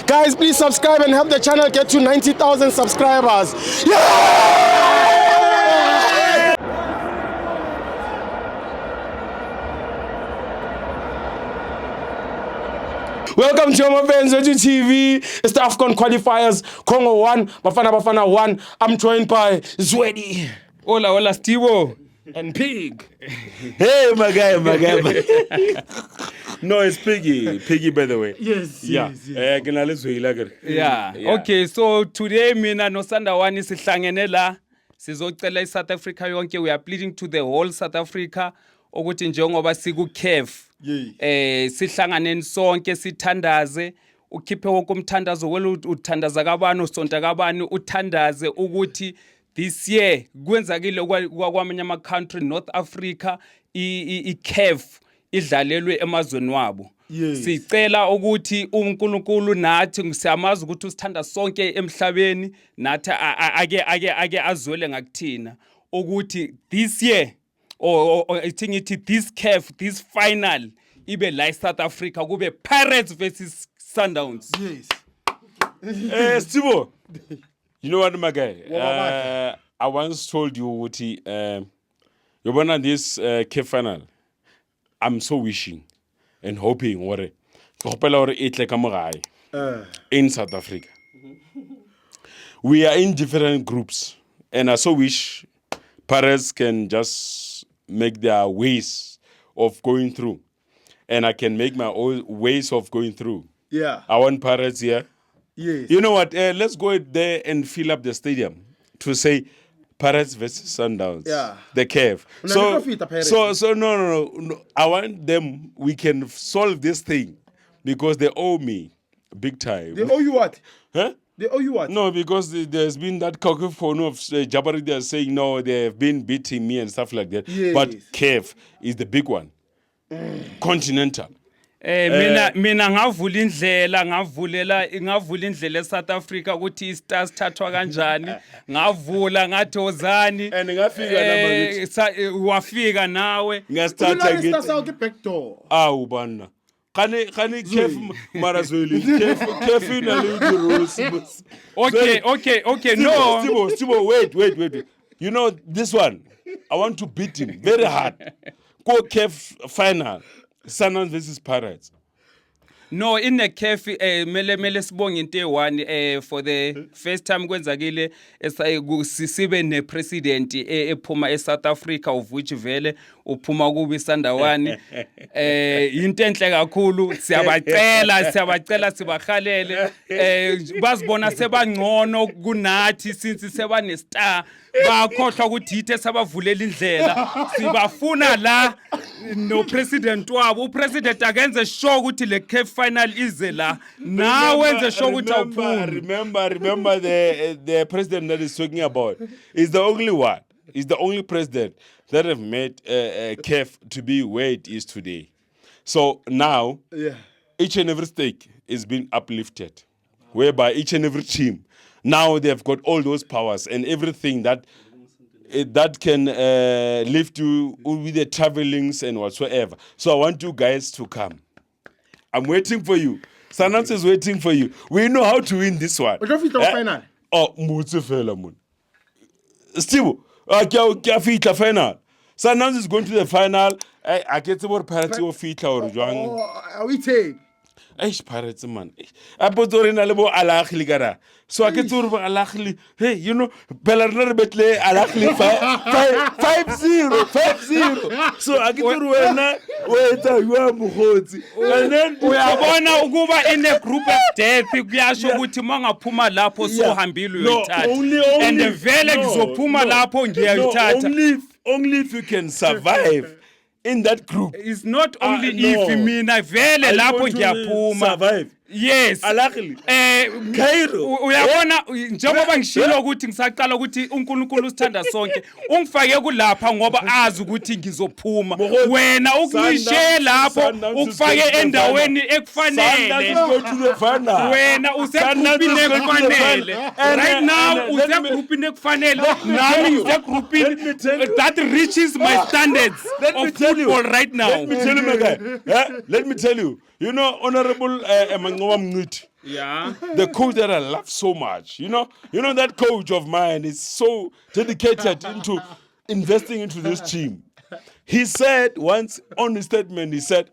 Guys, please subscribe and help the channel get to 90,000 subscribers. Yeah! Welcome to my FANS Wethu TV. It's the AFCON qualifiers. Congo 1, Bafana 1. I'm joined by Zwedi. Hola, Stivo. And Pig. Hey, my guy. No, it's Piggy, by the way. Yes. Yeah. Okay, so today mina no Sundowns sihlangene la sizocela South Africa yonke. We are pleading to the whole South Africa ukuthi njengoba siku CAF sihlanganeni sonke sithandaze ukhiphe wonke umthandazo uthandaza kabani usonta kabani uthandaze ukuthi this year kwenzakile kwamanye ama country North Africa i-CAF idlalelwe emazweni wabo. Sicela ukuthi uNkulunkulu nathi siyamazi ukuthi usithanda sonke emhlabeni nathi ake azwele ngakuthina ukuthi this year or I think it this CAF this final ibe la South Africa kube Pirates versus Sundowns. Yes. Stivo, you know what, my guy? I once told you what you want this CAF final. I'm so wishing and hoping in South Africa. We are in different groups, and I so wish Pirates can just make their ways of going through, and I can make my own ways of going through. Yeah. I want Pirates here. Yes. You know what? Let's go there and fill up the stadium to say Pirates versus Sundowns. Yeah. The CAF. So no. I want them. We can solve this thing because they owe me big time. They owe you what? Huh? They owe you what? No, because there's been that cacophony of Jabari. They're saying no, they've been beating me and stuff like that. Yes. But CAF is the big one. Continental. Mina ngavula indlela South Africa ukuthi i-Stars thathwa kanjani ngavula ngathozani And ngafika wafika nawe ngasithatha Stars out the back door. Awu bana. Kani CAF marazweli. CAF ina the rules. Okay, no. Stibo, wait. You know this one, I want to beat him very hard. Go CAF final. Sundowns versus Pirates. No, in the CAF mele sibonge into e1 for the first time kwenzakile sibe ne president ephuma eSouth Africa of which vele uphuma kubi Sundowns into enhle kakhulu siyabacela sibahalele bazibona sebangcono kunathi since sebane star bakhohlwa ukuthi yithe sabavulela indlela sibafuna la no president wabo upresident akenze sure ukuthi le CAF final ize la now wenze sure ukuthi awuphumi. Remember the president that is talking about is the only one. Is the only president that have made CAF to be where it is today. So now each and every stake is being uplifted, whereby each and every team now they've got all those powers and everything that can lift you with the travelings and whatsoever. So I want you guys to come. I'm waiting for you. Sundowns is waiting for you. We know how to win this one. Final. Oh, mutse fela mun. Steve, kya fitla final. Sundowns is going to the final. I get more Pirates o fitla or jwang. Are we take? Pirates man. Apotorina lebo alakhli kara. So I get to alakhli. Hey, you know, Bellarner betle alakhli 5-0. So I get to wena wait you are mukhotsi. And then uyabona ukuba in a group of death kuyasho ukuthi mangaphuma lapho so hambile uyithatha. And vele ngizophuma lapho ngiyayithatha. Only if you can survive. In that group. It's not only if mina vele lapho ngiyaphuma. Survive. Yes. Alakhli. Cairo. Uyabona njengoba ngishilo ukuthi ngisaqala ukuthi uNkulunkulu usithanda sonke ungifake kulapha ngoba azi ukuthi ngizophuma wena ukunishe lapho ukufake endaweni ekufanele wena usegroupini ekufanele right now usegroupini ekufanele nami ngisegroupini that reaches my standards of football right now. Let me tell you my guy. Let me tell you. You know, Honorable Mangwa Mnuti, Yeah. The coach that I love so much. You know that coach of mine is so dedicated into investing into this team. He said once on his statement, he said,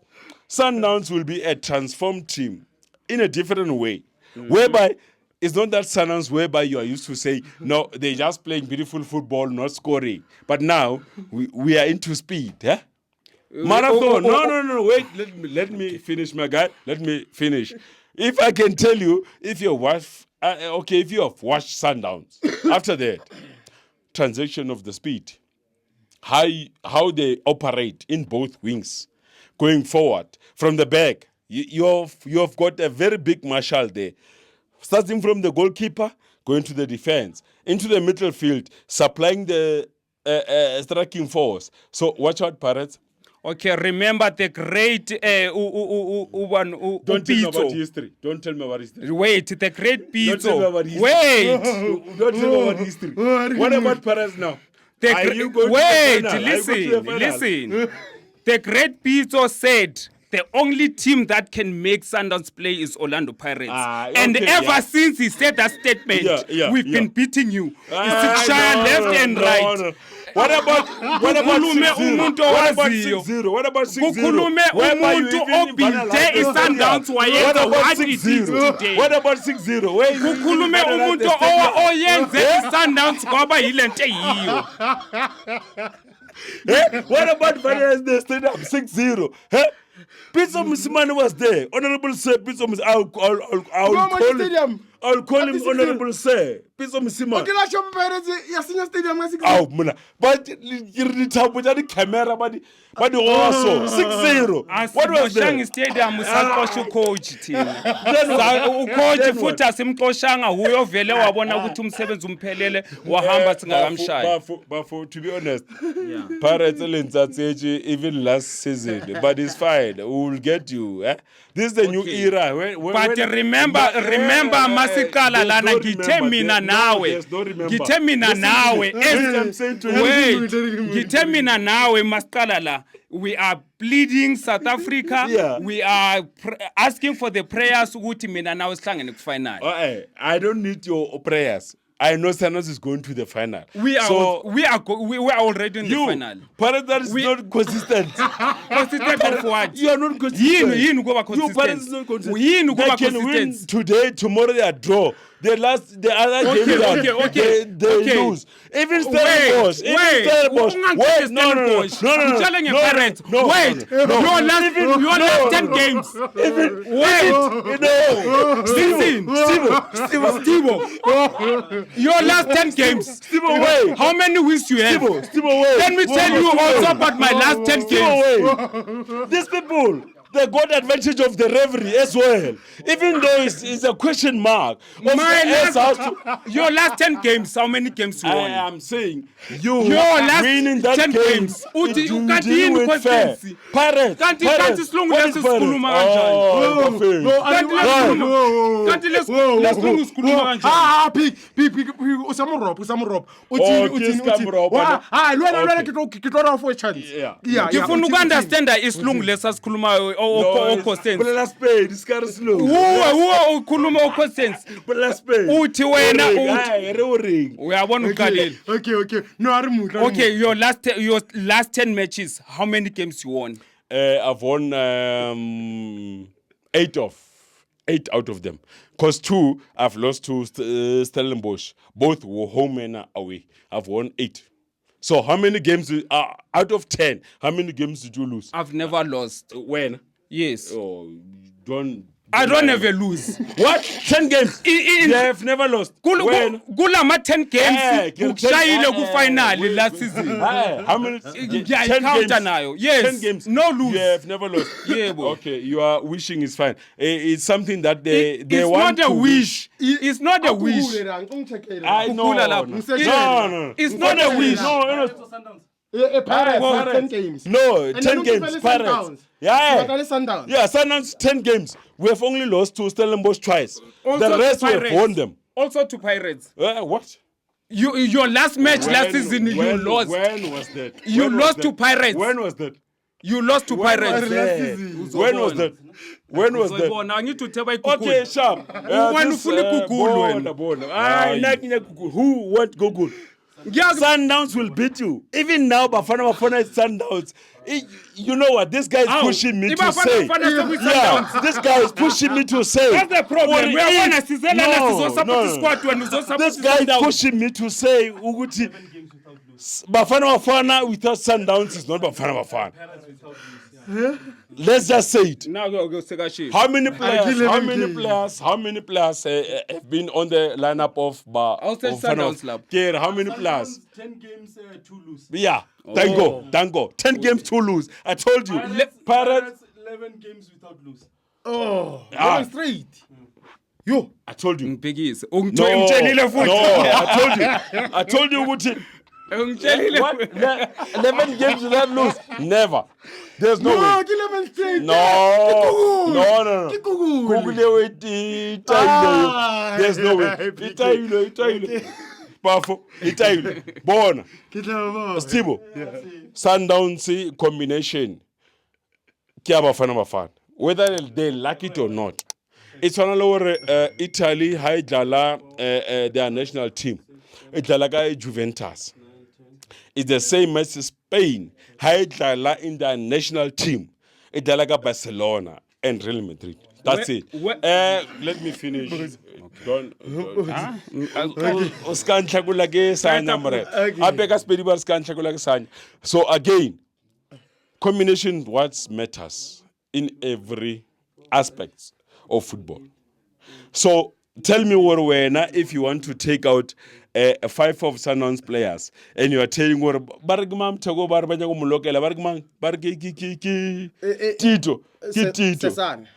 Sundowns will be a transformed team in a different way, whereby it's not that Sundowns whereby you are used to say, no, they're just playing beautiful football, not scoring. But now we are into speed. Eh? Marathon. No. Wait, let me finish, my guy. Let me finish. If I can tell you, if you have watched Sundowns, after that, transaction of the speed, how they operate in both wings, going forward from the back, you have got a very big marshal there, starting from the goalkeeper, going to the defense, into the midfield, supplying the striking force. So watch out, Pirates. Okay, remember the great Don't tell me about history. Don't tell me about history. Wait, the great Pizzo. Don't tell me about history. Wait. Don't tell me about history. What about Pirates now? Listen. The great Pizzo said the only team that can make Sundowns play is Orlando Pirates. And ever since he said that statement, we've been beating you. It's left and right. No. What about 6-0? What about 6-0? Kukhulume umuntu obhide iSundowns wayenza what it is today. What about 6-0? Kukhulume umuntu oyenze iSundowns kwaba yilento eyiyo. What about Vanessa Stadium 6-0? Huh? Pitso Msimani was there. Honorable Sir Pitso Msimani. I'll call him Honorable Sir Pitso Msimani. Okay, let's show Pirates. Yasinya Stadium. But the top with the camera, but also 6-0. What was that? Stadium usaqosha coach team. Ucoach futhi asimqoshanga huyo vele wabona ukuthi umsebenzi umphelele wahamba singakamshayi. But to be honest, Pirates even last season, but it's fine. We will get you. Eh? This is the new era. But remember masiqala lana ngithe mina nawe. Ngithe mina nawe. Ngithe mina nawe masiqala la. We are pleading South Africa. We are asking for the prayers ukuthi mina nawe sihlangene kufinal. I don't need your prayers. I know Sundowns is going to the final. We are already in the final. But that is not consistent. Consistent of what? You are not consistent. You go consistent. Your parents is not consistent. They can win today, tomorrow they are draw. The other game they lose. Even Stellenbosch. Wait, no. Telling your parents. Wait, your last 10 games. Steve. Your last 10 games. Wait. How many wins you have? Let me tell you also about my last 10 games. These people, they got advantage of the rivalry as well. Even though it's a question mark. Your last 10 games, how many games you won? I am saying your last winning that 10 games. You didn't win fair. Pirates. Kanti silungu lesikhuluma kanjani? Usamurop. Ngifuna ukuunderstanda isilungu lesasikhulumayo Pela Spain, this car is slow. Uwe ukhuluma o-questions. Pela Spain. Uthi wena uyabona uqalile. Okay. No, okay, your last 10 matches, how many games you won? I've won 8 out of them. Because 2 I've lost to Stellenbosch. Both were home and away. I've won 8. So how many games out of 10? How many games did you lose? I've never lost. When? Yes. Oh, I don't ever lose. What? 10 games? You have never lost. When? Kulama 10 games. Ukshayile ku final last season. How many? 10 games. Yes. 10 games. No lose. You have never lost. Yeah, boy. Okay, your wishing is fine. It's something that they it's want not a to wish. It's not a wish. I know. No. It's not a wish. No. Pirates, 10 games. No, 10 games. Pirates. Yeah, Sundowns 10 games. We have only lost to Stellenbosch twice. Also the rest we have won them. Also to Pirates. What? Your last match last season you lost. When was that? You lost to Pirates. When was that? You lost to Pirates. When was that? When was that? I need to tell you. Okay, sharp. Who went Google? Sundowns will beat you. Even now, Bafana is Sundowns. You know what? This guy is pushing me to say. This guy is pushing me to say. That's the problem. This guy is pushing me to say, Bafana without Sundowns is not Bafana. Let's just say it. How many players have been on the lineup of Sundowns Lab? How many players? 10 games, 2 lose. Yeah, Dango. 10 games, 2 lose. I told you. Pirates 11 games without lose. 11 straight. Yo, I told you. Piggies. I told you. What? 11 games without lose. Never. There's no way. 11 straight. No. There's no way. Itayilo. Bafo. Itayilo. Bona. Stibo. Sundowns combination. Kia Bafana. Whether they like it or not. It's one of Italy high their national team. It's like Juventus. It's the same as Spain. High in their national team. It's like Barcelona and Real Madrid. That's it. Let me finish. So again, combination what matters in every aspect of football. So tell me what if you want to take out 5 of Sundowns players and you are telling what Tito. Sisani.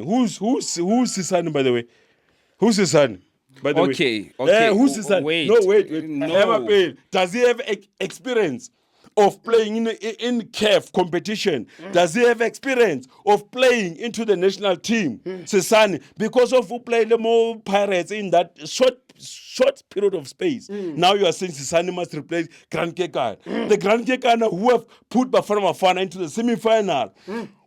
Who's Sisani, by the way? Who's Sisani? By the way. Okay. Who's Sisani? Wait. Wait. No. Does he have experience of playing in CAF competition? Does he have experience of playing into the national team? Sisani, because of who played the more Pirates in that short period of space. Now you are saying Sisani must replace Grand Kekana. The Grand Kekana who have put Bafana into the semi-final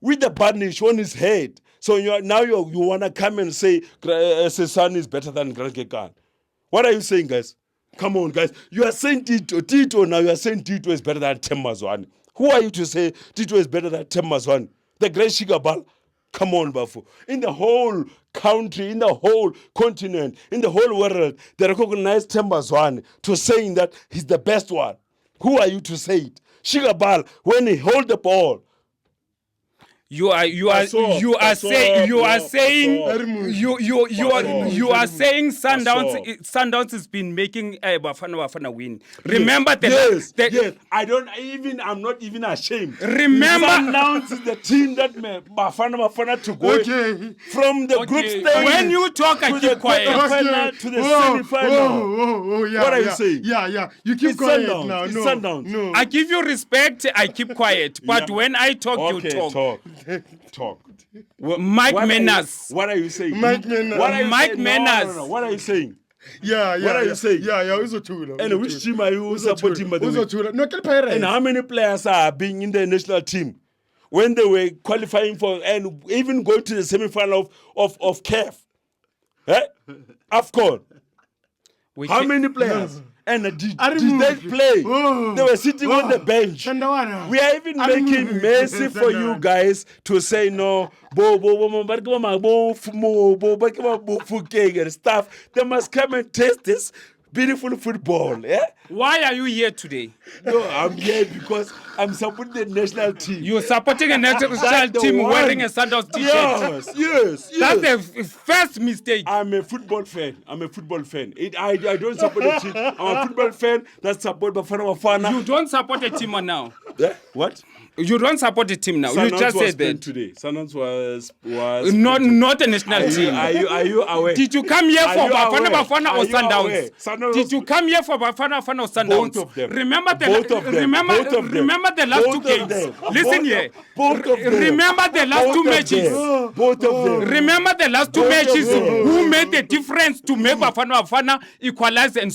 with the bandage on his head. So you want to come and say Sisani is better than Grand Kekana. What are you saying, guys? Come on, guys. You are saying Tito now. You are saying Tito is better than Tembazwane. Who are you to say Tito is better than Tembazwane? The great Shigabal. Come on, Bafu. In the whole country, in the whole continent, in the whole world, they recognize Tembazwane to saying that he's the best one. Who are you to say it? Shigabal, when he hold the ball. You are saying Sundowns has been making Bafana win. Remember yes. I'm not even ashamed. Remember Sundowns is the team that made Bafana to go from the group stage. When you talk, I keep quiet. To the semi-final. Yeah, what are you saying? Yeah. You keep quiet now. It's No. Sundowns. I give you respect, I keep quiet. But when I talk, you talk. Talk. Mike Menas. What are you saying? Mike Menas. Mike Menas. No. What are you saying? Yeah. What are you saying? Yeah, Uzotula. And which team are you supporting, by the way? Uzotula. No, Pirates. And how many players are being in the national team when they were qualifying for and even going to the semi-final of CAF? AFCON. How many players? And did they play? They were sitting on the bench. We are even making mercy for you guys to say no. Stuff. They must come and taste this beautiful football. Why are you here today? No, I'm here because I'm supporting the national team. You're supporting a national team wearing a Sundowns t-shirt. Yes. That's the first mistake. I'm a football fan. I don't support a team. I'm a football fan that supports Bafana. You don't support a team now. What? You don't support a team now. Sundowns you just said that. Today. Sundowns was not a national team. Are you aware? Did you come here for Bafana or Sundowns? Did you come here for Bafana or Sundowns? Both of them. Remember the last two games. Listen here. Both of them. Remember the last two matches. Both of them. Remember the last two matches. Who made the difference to make Bafana equalize and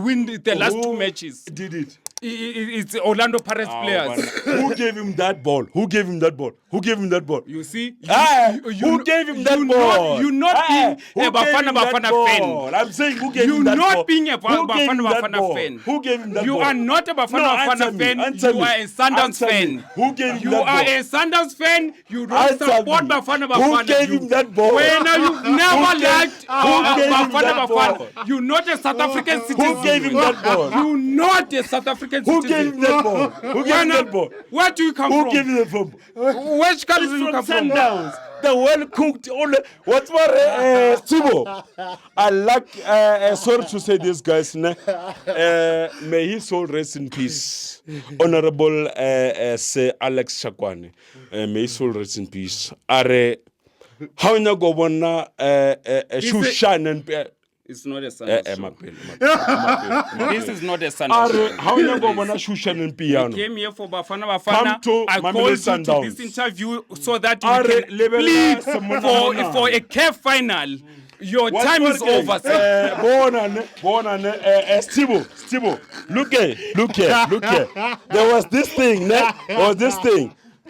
win the last two matches? Did it? it's Orlando Pirates players. Who gave him that ball? Who gave him that ball? Who gave him that ball? You see? Who gave him that ball? You're not being a Bafana fan. I'm saying who gave him You're that ball? not being a Who gave him that Bafana ball? fan. Who gave him that You ball? are not a Bafana fan. Answer You me. are a Sundowns Answer me. fan. Who gave him You that are ball? a Sundowns fan. You don't Answer support me. Bafana. Who gave him that ball? When you've never liked gave him that ball? Bafana. You're not a South African citizen. Who gave him that ball? You're not a South African Who citizen. gave him that ball? Who gave him that ball? Where do you come Who from? gave him that ball? Which country do you come from? Sundowns. The well cooked. What's more, Tibo? I like. Sorry to say this, guys. May his soul rest in peace. Honorable Sir Alex Shakwane. May his soul rest in peace. Are how you go bona Shushan and. It's not a Sundowns. This is not a Are Sundowns. how you go bona Shushan and piano. Came here for Bafana. Come to I Mamelodi called you to Sundowns. this interview so that Are we can level plead for a CAF final. Your time is over, sir. Stibo, look here. There was this thing,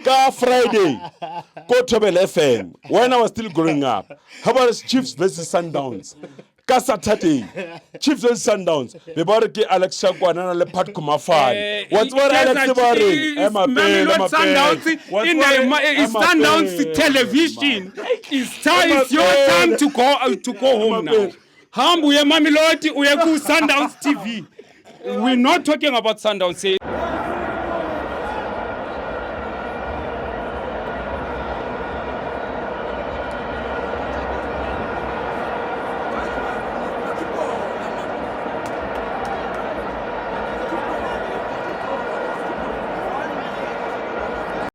Car Friday, go to FM. When I was still growing up, how about Chiefs versus Sundowns? Ka Saturday, Chiefs versus Sundowns. The Baraki Alex Shakwana and Lepat Kumafai. What's what Alex Barry? Sundowns in the Sundowns television. It's your time to go home now. Hambu ya Mamelodi uye ku Sundowns TV. We're not talking about Sundowns.